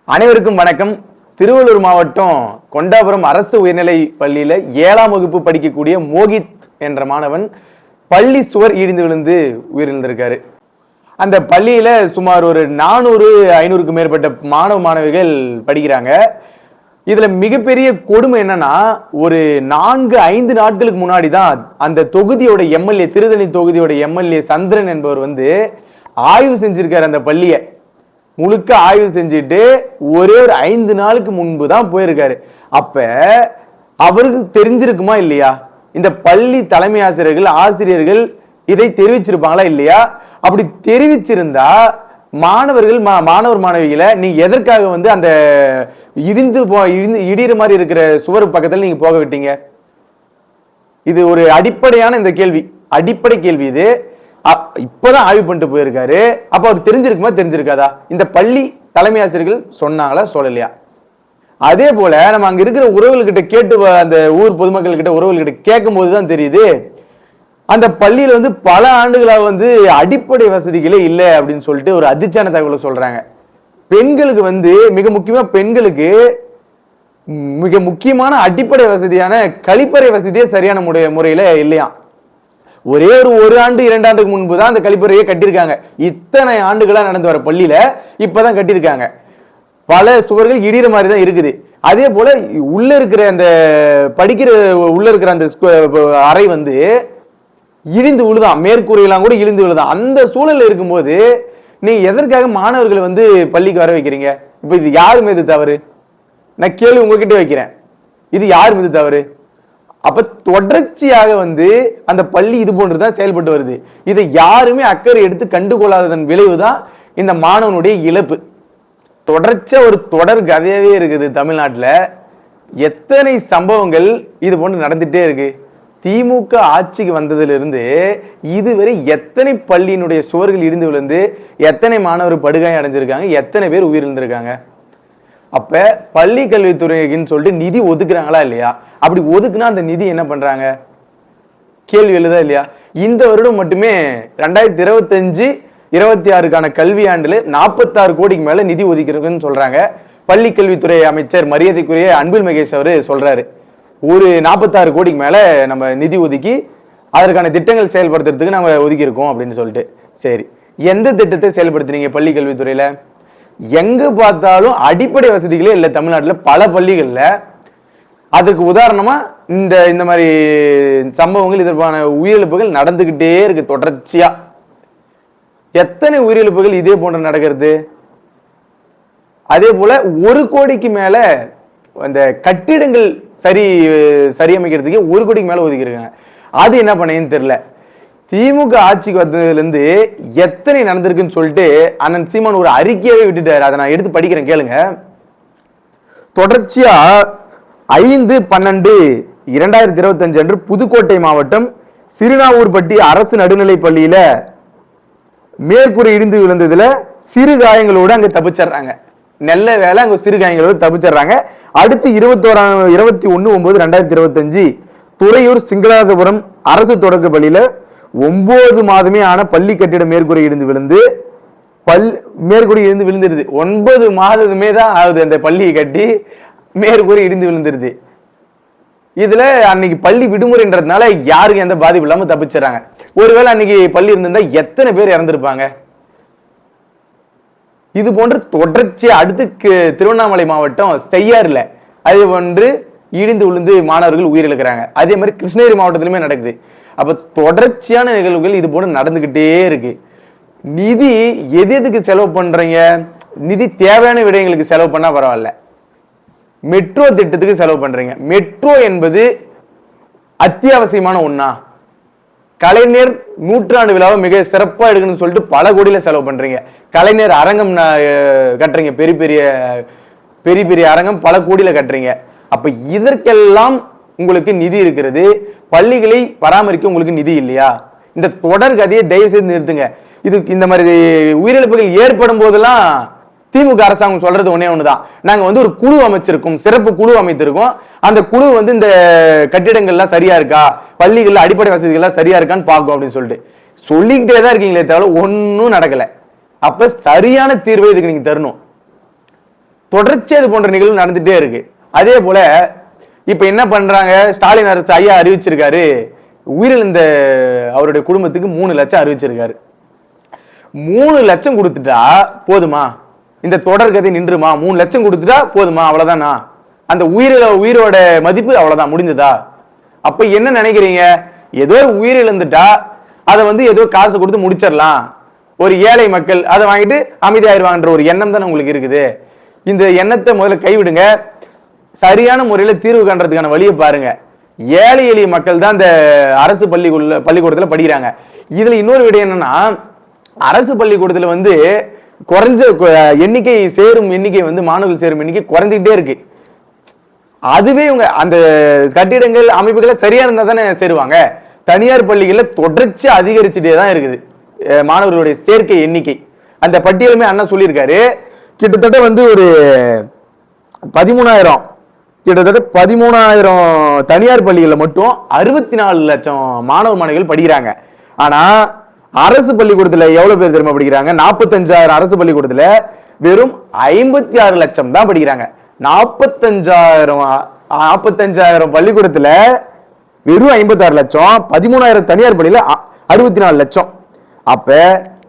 அனைவருக்கும் வணக்கம். திருவள்ளூர் மாவட்டம் கொண்டாபுரம் அரசு உயர்நிலை பள்ளியில 7ஆம் வகுப்பு படிக்கக்கூடிய மோகித் என்ற மாணவன் பள்ளி சுவர் இடிந்து விழுந்து உயிரிழந்திருக்காரு. அந்த பள்ளியில சுமார் ஒரு 400-500க்கும் மேற்பட்ட மாணவிகள் படிக்கிறாங்க. இதுல மிகப்பெரிய கொடுமை என்னன்னா, ஒரு 4-5 நாட்களுக்கு முன்னாடி தான் அந்த தொகுதியோட எம்எல்ஏ, திருத்தணி தொகுதியோட எம்எல்ஏ சந்திரன் என்பவர் ஆய்வு செஞ்சிருக்காரு. அந்த பள்ளியை முழுக்க ஆய்வு செஞ்சுட்டு ஒரே ஒரு 5 நாளுக்கு முன்பு தான் போயிருக்காரு. அப்ப அவருக்கு தெரிஞ்சிருக்குமா இல்லையா? இந்த பள்ளி தலைமை ஆசிரியர்கள் இதை தெரிவிச்சிருப்பாங்களா இல்லையா? அப்படி தெரிவிச்சிருந்தா மாணவர் மாணவிகளை நீங்க எதற்காக அந்த இடிற மாதிரி இருக்கிற சுவர் பக்கத்தில் நீங்க போக விட்டீங்க? இது ஒரு அடிப்படையான இந்த கேள்வி, அடிப்படை கேள்வி. இது இப்பதான் ஆய்வு பண்ணிட்டு போயிருக்காரு. அப்ப அவர் தெரிஞ்சிருக்குமா தெரிஞ்சிருக்காதா? இந்த பள்ளி தலைமை ஆசிரியர்கள் சொன்னாங்களா சொல்லலையா? அதே போல நம்ம அங்க இருக்கிற உறவுகள்கிட்ட கேட்டு, அந்த ஊர் பொதுமக்கள் கிட்ட உறவுகள்கிட்ட கேட்கும் போதுதான் தெரியுது, அந்த பள்ளியில பல ஆண்டுகளா அடிப்படை வசதிகளே இல்லை அப்படின்னு சொல்லிட்டு ஒரு அதிர்ச்சியான தகவலை சொல்றாங்க. பெண்களுக்கு மிக முக்கியமா பெண்களுக்கு மிக முக்கியமான அடிப்படை வசதியான கழிப்பறை வசதியே சரியான முறையில இல்லையா. ஒரே ஒரு ஆண்டு 2 ஆண்டுக்கு முன்பு தான் அந்த கழிப்பறையை கட்டியிருக்காங்க. இத்தனை ஆண்டுகளா நடந்து வர பள்ளியில இப்பதான் கட்டியிருக்காங்க. பல சுவர்கள் இடிற மாதிரி தான் இருக்குது. அதே போல உள்ள இருக்கிற அந்த உள்ள இருக்கிற அந்த அறை இடிந்து விழுதான், மேற்கூரையெல்லாம் கூட இடிந்து விழுதான். அந்த சூழல்ல இருக்கும்போது நீங்க எதற்காக மாணவர்களை பள்ளிக்கு வர வைக்கிறீங்க? இப்ப இது யாரு மீது தவறு? நான் கேள்வி உங்ககிட்ட வைக்கிறேன், இது யார் மீது தவறு? அப்ப தொடர்ச்சியாக அந்த பள்ளி இது போன்றுதான் செயல்பட்டு வருது. இதை யாருமே அக்கறை எடுத்து கண்டுகொள்ளாததன் விளைவுதான் இந்த மாணவனுடைய இழப்பு. தொடர்ச்சியா ஒரு தொடர் கதையாவே இருக்குது. தமிழ்நாட்டுல எத்தனை சம்பவங்கள் இது போன்று நடந்துட்டே இருக்கு. திமுக ஆட்சிக்கு வந்ததிலிருந்து இதுவரை எத்தனை பள்ளியினுடைய சுவர்கள் இடிந்து விழுந்து எத்தனை மாணவர் படுகாயம் அடைஞ்சிருக்காங்க, எத்தனை பேர் உயிரிழந்திருக்காங்க. அப்ப பள்ளி கல்வித்துறைக்குன்னு சொல்லிட்டு நிதி ஒதுக்குறாங்களா இல்லையா? அப்படி ஒதுக்குனா அந்த நிதி என்ன பண்றாங்க? கேள்வி எழுதா இல்லையா? இந்த வருடம் மட்டுமே 2025-26க்கான கல்வி ஆண்டுல 46 கோடிக்கு மேல நிதி ஒதுக்கிறதுன்னு சொல்றாங்க. பள்ளி கல்வித்துறை அமைச்சர் மரியாதைக்குரிய அன்பில் மகேஷ் அவரு சொல்றாரு, ஒரு 46 கோடிக்கு மேல நம்ம நிதி ஒதுக்கி அதற்கான திட்டங்கள் செயல்படுத்துறதுக்கு நம்ம ஒதுக்கி இருக்கோம் அப்படின்னு சொல்லிட்டு. சரி, எந்த திட்டத்தை செயல்படுத்துறீங்க பள்ளி கல்வித்துறையில? எங்க பார்த்தாலும் அடிப்படை வசதிகளே இல்லை தமிழ்நாட்டில் பல பள்ளிகள்ல. அதுக்கு உதாரணமா இந்த மாதிரி சம்பவங்கள், இதற்கான உயிரிழப்புகள் நடந்துகிட்டே இருக்கு தொடர்ச்சியா. எத்தனை உயிரிழப்புகள் இதே போன்ற நடக்கிறது. அதே போல 1 கோடிக்கு மேல அந்த கட்டிடங்கள் சரியமைக்கிறதுக்கு 1 கோடிக்கு மேல ஒதுக்கிருக்காங்க. அது என்ன பண்ணேன்னு தெரியல. திமுக ஆட்சிக்கு வந்ததுல இருந்து எத்தனை நடந்திருக்குன்னு சொல்லிட்டு அண்ணன் சீமான் ஒரு அறிக்கையாவே விட்டுட்டாரு. அதை நான் எடுத்து படிக்கிறேன், கேளுங்க. தொடர்ச்சியா 5/12/2025 அன்று புதுக்கோட்டை மாவட்டம் சிறுநாவூர்பட்டி அரசு நடுநிலை பள்ளியில மேற்கூரை இடிந்து விழுந்ததுல சிறு காயங்களோடு அங்க தப்பிச்சிடுறாங்க. நல்ல வேலை, அங்க சிறு காயங்களோடு தப்பிச்சிடுறாங்க. அடுத்து 21/9/2025 துறையூர் சிங்களாதபுரம் அரசு தொடக்க பள்ளியில 9 மாதமே ஆன பள்ளி கட்டிட மேற்கூரை இடிந்து விழுந்து மேற்கூரை இடிந்து விழுந்துருது. 9 மாதமே தான் ஆகுது அந்த பள்ளியை கட்டி, மேற்கூரை இடிந்து விழுந்துருது. இதுல அன்னைக்கு பள்ளி விடுமுறைன்றதுனால யாருக்கும் எந்த பாதிப்பு இல்லாம தப்பிச்சிடறாங்க. ஒருவேளை அன்னைக்கு பள்ளி இருந்திருந்தா எத்தனை பேர் இறந்திருப்பாங்க. இது போன்று தொடர்ச்சி அடுத்து திருவண்ணாமலை மாவட்டம் செய்யாறுல அது போன்று இடிந்து விழுந்து மாணவர்கள் உயிரிழக்கிறாங்க. அதே மாதிரி கிருஷ்ணகிரி மாவட்டத்திலுமே நடக்குது. அப்ப தொடர்ச்சியான நிகழ்வுகள் இது போல நடந்துகிட்டே இருக்கு. நிதி எதுக்கு செலவு பண்றீங்க? நிதி தேவையான விடயங்களுக்கு செலவு பண்ணா பரவாயில்ல. மெட்ரோ திட்டத்துக்கு செலவு பண்றீங்க. மெட்ரோ என்பது அத்தியாவசியமான ஒண்ணா? கலைஞர் 100ஆண்டு விழாவை மிக சிறப்பா எடுக்கணும்னு சொல்லிட்டு பல கோடியில செலவு பண்றீங்க. கலைஞர் அரங்கம் கட்டுறீங்க, பெரிய பெரிய அரங்கம் பல கோடியில கட்டுறீங்க. அப்ப இதற்கெல்லாம் உங்களுக்கு நிதி இருக்கிறது, பள்ளிகளை பராமரிக்க உங்களுக்கு நிதி இல்லையா? இந்த தொடர் கதையை தயவு செய்து நிறுத்துங்க. இது இந்த மாதிரி உயிரிழப்புகள் ஏற்படும் போதெல்லாம் திமுக அரசாங்கம் சொல்றது ஒன்னே ஒண்ணுதான், நாங்க ஒரு குழு அமைச்சிருக்கோம், சிறப்பு குழு அமைத்திருக்கோம். அந்த குழு இந்த கட்டிடங்கள்லாம் சரியா இருக்கா, பள்ளிகள்ல அடிப்படை வசதிகள்லாம் சரியா இருக்கான்னு பார்க்கும் அப்படின்னு சொல்லிக்கிட்டே தான் இருக்கீங்களே தவிர ஒன்னும் நடக்கல. அப்ப சரியான தீர்வை இதுக்கு நீங்க தரணும். தொடர்ச்சியா இது போன்ற நிகழ்வு நடந்துட்டே இருக்கு. அதே போல இப்ப என்ன பண்றாங்க, ஸ்டாலின் அரசு ஐயா அறிவிச்சிருக்காரு, உயிரிழந்த அவருடைய குடும்பத்துக்கு 3 லட்சம் அறிவிச்சிருக்காரு. 3 லட்சம் கொடுத்துட்டா போதுமா? இந்த தொடர் கதை நின்றுமா? 3 லட்சம் கொடுத்துட்டா போதுமா? அவ்வளவுதானா? அந்த உயிரோட மதிப்பு அவ்வளவுதான், முடிஞ்சதா? அப்ப என்ன நினைக்கிறீங்க? ஏதோ உயிரிழந்துட்டா அதை ஏதோ காசு கொடுத்து முடிச்சிடலாம், ஒரு ஏழை மக்கள் அதை வாங்கிட்டு அமைதியாயிருவாங்கன்ற ஒரு எண்ணம் தானே உங்களுக்கு இருக்குது. இந்த எண்ணத்தை முதல்ல கைவிடுங்க. சரியான முறையில தீர்வு காண்றதுக்கான வழியை பாருங்க. ஏழை எளிய மக்கள் தான் இந்த அரசு பள்ளிக்கூடத்துல படிக்கிறாங்க. இதுல இன்னொரு விடயம் என்னன்னா, அரசு பள்ளிக்கூடத்துல குறைஞ்ச எண்ணிக்கை சேரும் எண்ணிக்கை மாணவர்கள் சேரும் எண்ணிக்கை குறைஞ்சிக்கிட்டே இருக்கு. அதுவே இவங்க அந்த கட்டிடங்கள் அமைப்புகளை சரியா இருந்தா தானே சேருவாங்க. தனியார் பள்ளிகள்ல தொடர்ச்சி அதிகரிச்சுட்டே தான் இருக்குது மாணவர்களுடைய சேர்க்கை எண்ணிக்கை. அந்த பட்டியலுமே அண்ணா சொல்லியிருக்காரு, கிட்டத்தட்ட ஒரு 13,000 கிட்டத்தட்ட 13,000 தனியார் பள்ளிகளில் மட்டும் 64 லட்சம் மாணவ மாணவிகள் படிக்கிறாங்க. ஆனா அரசு பள்ளிக்கூடத்துல எவ்வளவு பேர் தெரியுமா படிக்கிறாங்க? 45,000 அரசு பள்ளிக்கூடத்துல வெறும் 56 லட்சம் தான் படிக்கிறாங்க. 45,000 பள்ளிக்கூடத்துல வெறும் 56 லட்சம், 13,000 தனியார் பள்ளியில 64 லட்சம். அப்ப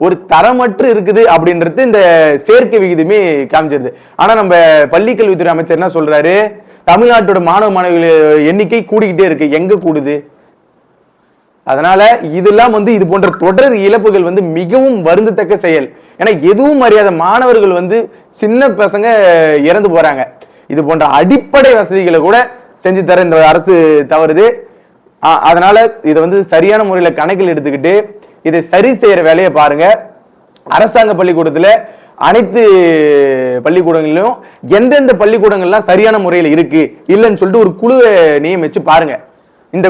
ஒரு தரமற்று இருக்குது அப்படின்றது இந்த சேர்க்கை விகிதமே காமிச்சிருது. ஆனா நம்ம பள்ளிக்கல்வித்துறை அமைச்சர் என்ன சொல்றாரு, தமிழ்நாட்டோட மாணவ மாணவிகள் எண்ணிக்கை கூடிக்கிட்டே இருக்கு. எங்க கூடுது? அதனால இதெல்லாம் இது போன்ற தொடர் இழப்புகள் மிகவும் வருந்தத்தக்க செயல். ஏன்னா எதுவும் அறியாத மாணவர்கள் சின்ன பசங்க இறந்து போறாங்க. இது போன்ற அடிப்படை வசதிகளை கூட செஞ்சு தர இந்த அரசு தவறுது. அதனால இதை சரியான முறையில கணக்கில் எடுத்துக்கிட்டு இதை சரி செய்யற வேலையை பாருங்க. அரசாங்க பள்ளிக்கூடத்துல அனைத்து பள்ளிக்கூடங்களிலும் எந்தெந்த பள்ளிக்கூடங்கள்லாம் சரியான முறையில் இருக்கு இல்லைன்னு சொல்லிட்டு ஒரு குழுவை நியமிச்சு பாருங்க. இந்த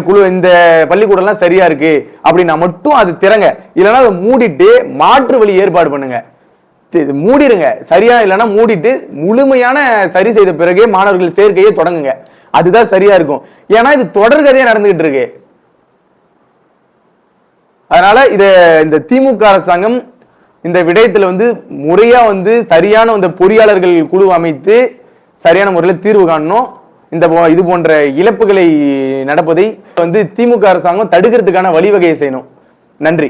பள்ளிக்கூடம்லாம் சரியா இருக்கு அப்படின்னா மட்டும் அது திறங்க, இல்லைன்னா அதை மூடிட்டு மாற்று வழி ஏற்பாடு பண்ணுங்க. மூடிடுங்க, சரியா இல்லைன்னா மூடிட்டு முழுமையான சரி செய்த பிறகே மாணவர்கள் சேர்க்கையை தொடங்குங்க. அதுதான் சரியா இருக்கும். ஏன்னா இது தொடர்கதையா நடந்துகிட்டு இருக்கு. அதனால இந்த திமுக அரசாங்கம் இந்த விடயத்துல முறையா சரியான பொறியாளர்கள் குழு அமைத்து சரியான முறையில் தீர்வு காணணும். இது போன்ற இழப்புகளை நடப்பதை திமுக அரசாங்கம் தடுக்கிறதுக்கான வழிவகையை செய்யணும். நன்றி.